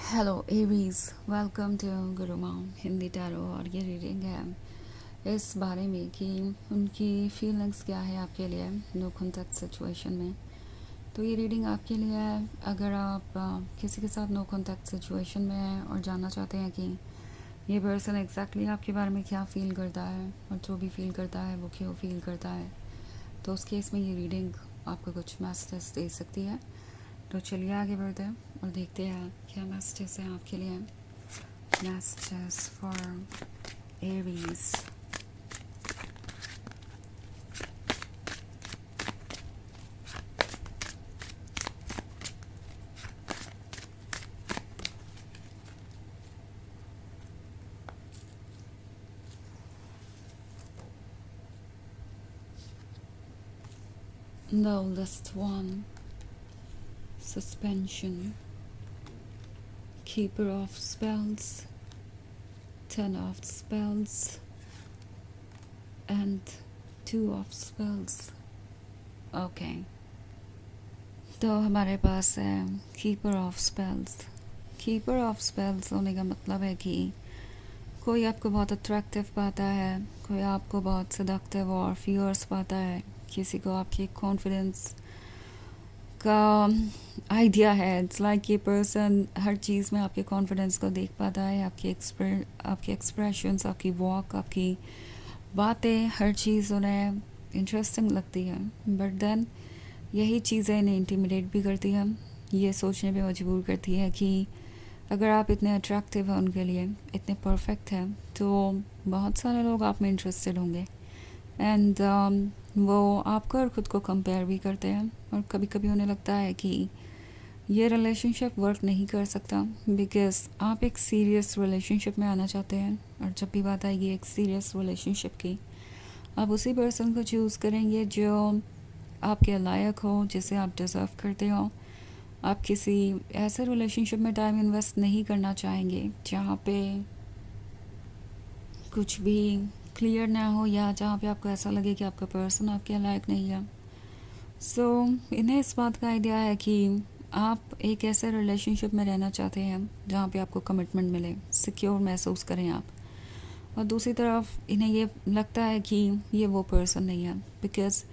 Hello Aries, welcome to Guru mom Hindi tarot. और ये reading है इस बारे में कि उनकी फीलिंग्स क्या है आपके लिए नो कॉन्टैक्ट सिचुएशन में। तो ये रीडिंग आपके लिए है अगर आप किसी के साथ नो कॉन्टैक्ट सिचुएशन में हैं और जानना चाहते हैं कि ये पर्सन एग्जैक्टली आपके बारे में क्या फ़ील करता है और जो भी फील करता है वो क्यों फील करता है। तो उस केस में ये रीडिंग आपको कुछ मैसेज दे सकती है। तो चलिए आगे बढ़ते हैं और देखते हैं क्या मैसेजेस हैं आपके लिए। Messages for Aries. The oldest one, suspension, keeper of spells, 10 of spells and 2 of spells. Okay, तो हमारे पास है keeper of spells. Keeper of spells होने का मतलब है कि कोई आपको बहुत अट्रैक्टिव पाता है, कोई आपको बहुत सदक्टिव और फियर्स पाता है, किसी को आपकी कॉन्फिडेंस का आइडिया है। इट्स लाइक ये पर्सन हर चीज़ में आपके कॉन्फिडेंस को देख पाता है, आपके एक्सप्रेशंस, आपकी वॉक, आपकी बातें, हर चीज़ उन्हें इंटरेस्टिंग लगती है। बट देन यही चीज़ें इन्हें इंटिमिडेट भी करती है, ये सोचने पे मजबूर करती है कि अगर आप इतने अट्रैक्टिव हैं उनके लिए, इतने परफेक्ट हैं, तो बहुत सारे लोग आप में इंटरेस्टेड होंगे। एंड वो आपको और ख़ुद को कंपेयर भी करते हैं और कभी कभी उन्हें लगता है कि ये रिलेशनशिप वर्क नहीं कर सकता बिकॉज़ आप एक सीरियस रिलेशनशिप में आना चाहते हैं। और जब भी बात आएगी एक सीरियस रिलेशनशिप की, आप उसी पर्सन को चूज़ करेंगे जो आपके लायक हो, जिसे आप डिज़र्व करते हो। आप किसी ऐसे रिलेशनशिप में टाइम इन्वेस्ट नहीं करना चाहेंगे जहाँ पे कुछ भी क्लियर ना हो या जहाँ पे आपको ऐसा लगे कि आपका पर्सन आपके लायक नहीं है। इन्हें इस बात का आइडिया है कि आप एक ऐसे रिलेशनशिप में रहना चाहते हैं जहाँ पे आपको कमिटमेंट मिले, सिक्योर महसूस करें आप। और दूसरी तरफ इन्हें ये लगता है कि ये वो पर्सन नहीं है बिकॉज़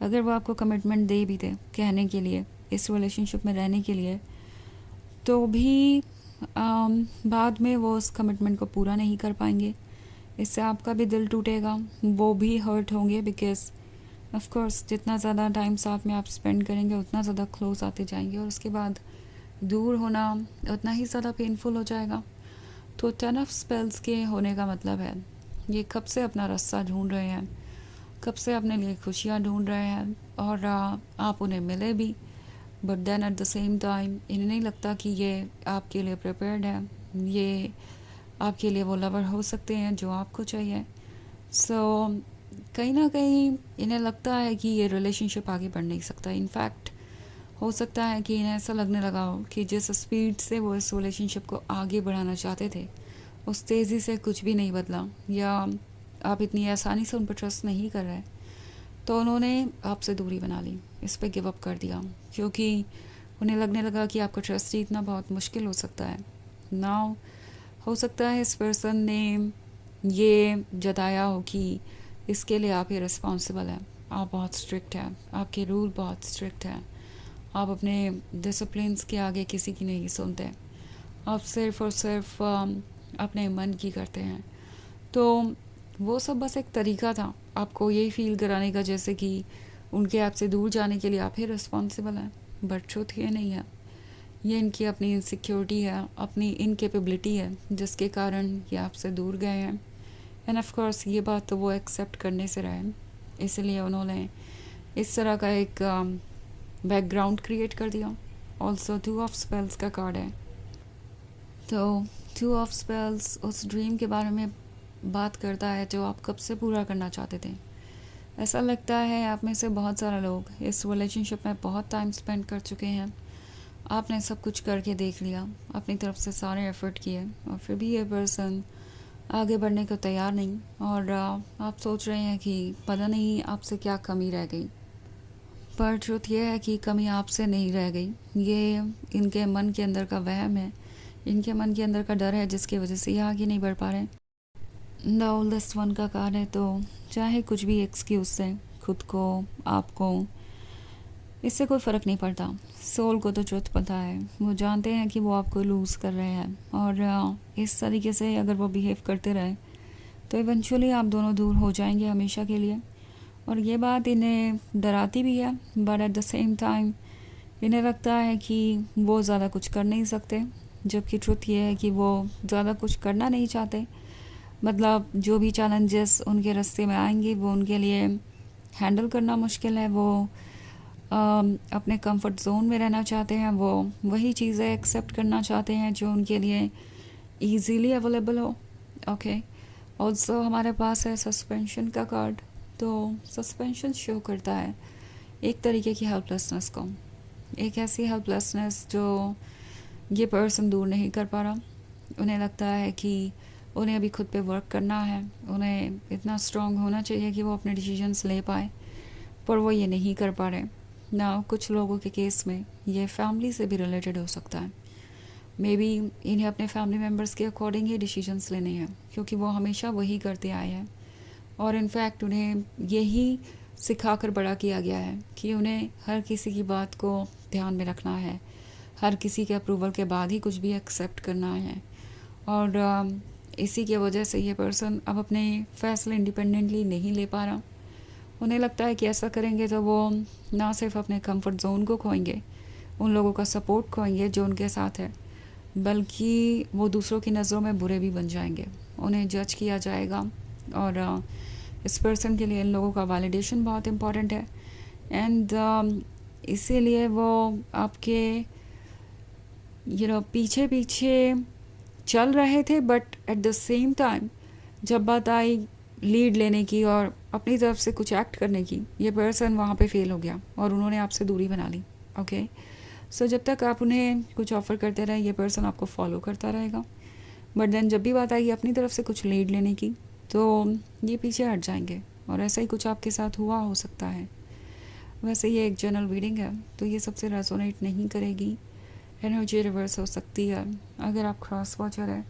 अगर वो आपको कमिटमेंट दे भी दे कहने के लिए, इस रिलेशनशिप में रहने के लिए, तो भी बाद में वो उस कमिटमेंट को पूरा नहीं कर पाएंगे। इससे आपका भी दिल टूटेगा, वो भी हर्ट होंगे बिकॉज़ ऑफ कोर्स जितना ज़्यादा टाइम साथ में आप स्पेंड करेंगे उतना ज़्यादा क्लोज आते जाएंगे और उसके बाद दूर होना उतना ही ज़्यादा पेनफुल हो जाएगा। तो 10 ऑफ स्पेल्स के होने का मतलब है ये कब से अपना रास्ता ढूंढ रहे हैं, कब से अपने लिए खुशियाँ ढूंढ रहे हैं और आप उन्हें मिले भी। But then at the same time इन्हें नहीं लगता कि ये आपके लिए प्रिपेयर्ड है, ये आपके लिए वो लवर हो सकते हैं जो आपको चाहिए। कहीं ना कहीं इन्हें लगता है कि ये रिलेशनशिप आगे बढ़ नहीं सकता। इनफैक्ट हो सकता है कि इन्हें ऐसा लगने लगा हो कि जिस स्पीड से वो इस रिलेशनशिप को आगे बढ़ाना चाहते थे उस तेज़ी से कुछ भी नहीं बदला, या आप इतनी आसानी से उन पर ट्रस्ट नहीं कर रहे, तो उन्होंने आपसे दूरी बना ली, इस पर गिव अप कर दिया क्योंकि उन्हें लगने लगा कि आपका ट्रस्ट जीतना बहुत मुश्किल हो सकता है। नाउ हो सकता है इस पर्सन ने ये जताया हो कि इसके लिए आप ही रिस्पॉन्सिबल हैं, आप बहुत स्ट्रिक्ट हैं, आपके रूल बहुत स्ट्रिक्ट हैं, आप अपने डिसिप्लिन्स के आगे किसी की नहीं सुनते, आप सिर्फ़ और सिर्फ अपने मन की करते हैं। तो वो सब बस एक तरीका था आपको यही फील कराने का जैसे कि उनके आपसे दूर जाने के लिए आप ही रिस्पॉन्सिबल हैं। बट ट्रुथ ये नहीं है, ये इनकी अपनी इनसिक्योरिटी है, अपनी इनकेपेबिलिटी है जिसके कारण ये आपसे दूर गए हैं। एंड ऑफ कोर्स ये बात तो वो एक्सेप्ट करने से रहे, इसलिए उन्होंने इस तरह का एक बैकग्राउंड क्रिएट कर दिया। ऑल्सो 2 ऑफ स्पेल्स का कार्ड है, तो 2 ऑफ स्पेल्स उस ड्रीम के बारे में बात करता है जो आप कब से पूरा करना चाहते थे। ऐसा लगता है आप में से बहुत सारे लोग इस रिलेशनशिप में बहुत टाइम स्पेंड कर चुके हैं, आपने सब कुछ करके देख लिया, अपनी तरफ से सारे एफर्ट किए और फिर भी ये पर्सन आगे बढ़ने को तैयार नहीं। और आप सोच रहे हैं कि पता नहीं आपसे क्या कमी रह गई, पर ट्रुथ ये है कि कमी आपसे नहीं रह गई, ये इनके मन के अंदर का वहम है इनके मन के अंदर का डर है जिसकी वजह से ये आगे नहीं बढ़ पा रहे। द ओल्डेस्ट वन का कार्ड है, तो चाहे कुछ भी एक्सक्यूज से खुद को, आपको, इससे कोई फ़र्क नहीं पड़ता। सोल को तो ट्रुथ पता है, वो जानते हैं कि वो आपको लूज़ कर रहे हैं, और इस तरीके से अगर वो बिहेव करते रहे तो इवेंचुअली आप दोनों दूर हो जाएंगे हमेशा के लिए। और ये बात इन्हें डराती भी है, but at the same time इन्हें लगता है कि वो ज़्यादा कुछ कर नहीं सकते, जबकि ट्रुथ ये है कि वो ज़्यादा कुछ करना नहीं चाहते। मतलब जो भी चैलेंजेस उनके रास्ते में आएंगे वो उनके लिए हैंडल करना मुश्किल है। वो अपने कंफर्ट जोन में रहना चाहते हैं, वो वही चीज़ें एक्सेप्ट करना चाहते हैं जो उनके लिए इजीली अवेलेबल हो। ओके, ऑल्सो हमारे पास है सस्पेंशन का कार्ड। तो सस्पेंशन शो करता है एक तरीके की हेल्पलेसनेस को, एक ऐसी हेल्पलेसनेस जो ये पर्सन दूर नहीं कर पा रहा। उन्हें लगता है कि उन्हें अभी खुद पे वर्क करना है, उन्हें इतना स्ट्रांग होना चाहिए कि वो अपने डिसीजंस ले पाए, पर वो ये नहीं कर पा रहे ना। कुछ लोगों के केस में ये फैमिली से भी रिलेटेड हो सकता है। मे बी इन्हें अपने फैमिली मेम्बर्स के अकॉर्डिंग ही डिसीजंस लेने हैं, क्योंकि वो हमेशा वही करते आए हैं, और इनफैक्ट उन्हें यही सिखाकर बड़ा किया गया है कि उन्हें हर किसी की बात को ध्यान में रखना है, हर किसी के अप्रूवल के बाद ही कुछ भी एक्सेप्ट करना है। और इसी की वजह से ये पर्सन अब अपने फैसले इंडिपेंडेंटली नहीं ले पा रहा। उन्हें लगता है कि ऐसा करेंगे तो वो ना सिर्फ अपने कंफर्ट जोन को खोएंगे, उन लोगों का सपोर्ट खोएंगे जो उनके साथ है, बल्कि वो दूसरों की नज़रों में बुरे भी बन जाएंगे, उन्हें जज किया जाएगा। और इस पर्सन के लिए इन लोगों का वैलिडेशन बहुत इम्पॉर्टेंट है। एंड इसीलिए वो आपके पीछे पीछे चल रहे थे, but at the same time जब बात आई लीड लेने की और अपनी तरफ से कुछ एक्ट करने की, ये पर्सन वहाँ पे फेल हो गया और उन्होंने आपसे दूरी बना ली। ओके, सो जब तक आप उन्हें कुछ ऑफ़र करते रहे, ये पर्सन आपको फॉलो करता रहेगा, बट देन जब भी बात आएगी अपनी तरफ से कुछ लीड लेने की, तो ये पीछे हट जाएंगे। और ऐसा ही कुछ आपके साथ हुआ हो सकता है। वैसे ये एक जनरल रीडिंग है, तो ये सबसे रेजोनेट नहीं करेगी, एनर्जी रिवर्स हो सकती है अगर आप क्रॉस वॉचर है।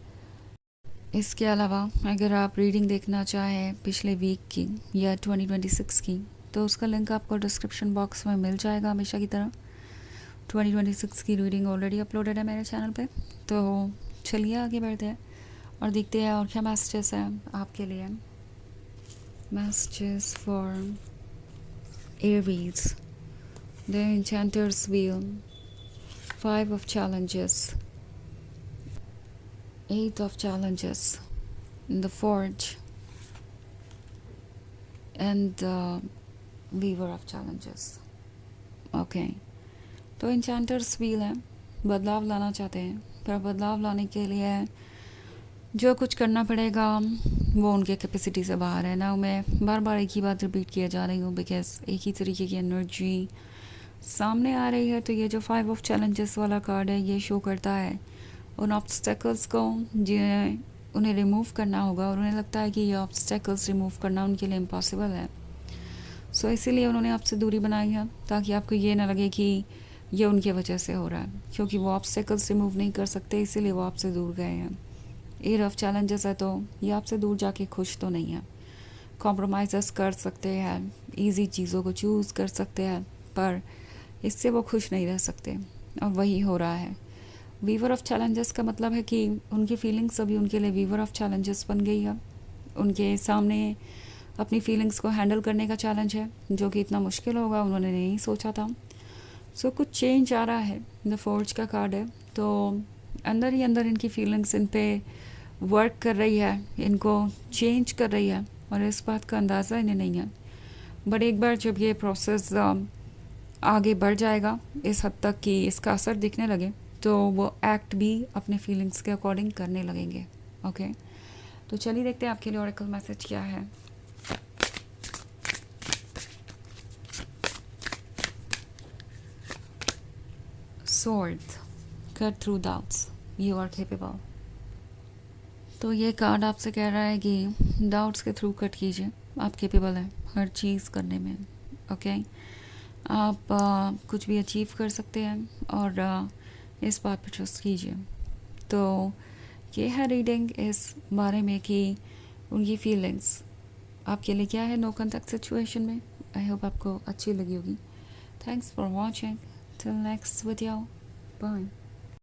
इसके अलावा अगर आप रीडिंग देखना चाहें पिछले वीक की या 2026 की, तो उसका लिंक आपको डिस्क्रिप्शन बॉक्स में मिल जाएगा हमेशा की तरह। 2026 की रीडिंग ऑलरेडी अपलोडेड है मेरे चैनल पे, तो चलिए आगे बढ़ते हैं और देखते हैं और क्या मैसेजेस हैं आपके लिए। Messages for Aries, the enchanter's wheel, 5 of challenges, 8 of challenges, the forge, and the weaver of challenges. Okay, तो एन्चेंटर्स व्हील है, बदलाव लाना चाहते हैं, पर बदलाव लाने के लिए जो कुछ करना पड़ेगा वो उनके कैपेसिटी से बाहर है ना। मैं बार बार एक ही बात रिपीट किया जा रही हूँ, बिकॉज एक ही तरीके की एनर्जी सामने आ रही है। तो ये जो 5 of challenges वाला कार्ड है, ये शो करता है उन ऑब्स्टेकल्स को जिन्हें उन्हें रिमूव करना होगा, और उन्हें लगता है कि ये ऑब्स्टेकल्स रिमूव करना उनके लिए इम्पॉसिबल है। सो इसीलिए उन्होंने आपसे दूरी बनाई है, ताकि आपको ये ना लगे कि ये उनकी वजह से हो रहा है, क्योंकि वो ऑब्स्टेकल्स रिमूव नहीं कर सकते, इसीलिए वो आपसे दूर गए हैं। 8 of challenges है, तो ये आपसे दूर जाके खुश तो नहीं है। कॉम्प्रोमाइज़ कर सकते हैं, ईजी चीज़ों को चूज़ कर सकते हैं, पर इससे वो खुश नहीं रह सकते, और वही हो रहा है। वीवर ऑफ चैलेंजेस का मतलब है कि उनकी फीलिंग्स अभी उनके लिए वीवर ऑफ चैलेंजेस बन गई है। उनके सामने अपनी फीलिंग्स को हैंडल करने का चैलेंज है, जो कि इतना मुश्किल होगा उन्होंने नहीं सोचा था। सो कुछ चेंज आ रहा है। द फोर्ज का कार्ड है, तो अंदर ही अंदर इनकी फीलिंग्स इन पे वर्क कर रही है, इनको चेंज कर रही है, और इस बात का अंदाज़ा इन्हें नहीं है। बट एक बार जब ये प्रोसेस आगे बढ़ जाएगा इस हद तक कि इसका असर दिखने लगे, तो वो एक्ट भी अपने फीलिंग्स के अकॉर्डिंग करने लगेंगे। ओके, तो चलिए देखते हैं आपके लिए ऑरेकल मैसेज क्या है। Sword, cut through doubts, you are capable. तो ये कार्ड आपसे कह रहा है कि डाउट्स के थ्रू कट कीजिए, आप केपेबल हैं हर चीज़ करने में। ओके, आप कुछ भी अचीव कर सकते हैं, और इस बात पर ट्रस्ट कीजिए। तो ये है रीडिंग इस बारे में कि उनकी फीलिंग्स आपके लिए क्या है नो कॉन्टैक्ट सिचुएशन में। आई होप आपको अच्छी लगी होगी। Thanks for watching. Till next video, bye.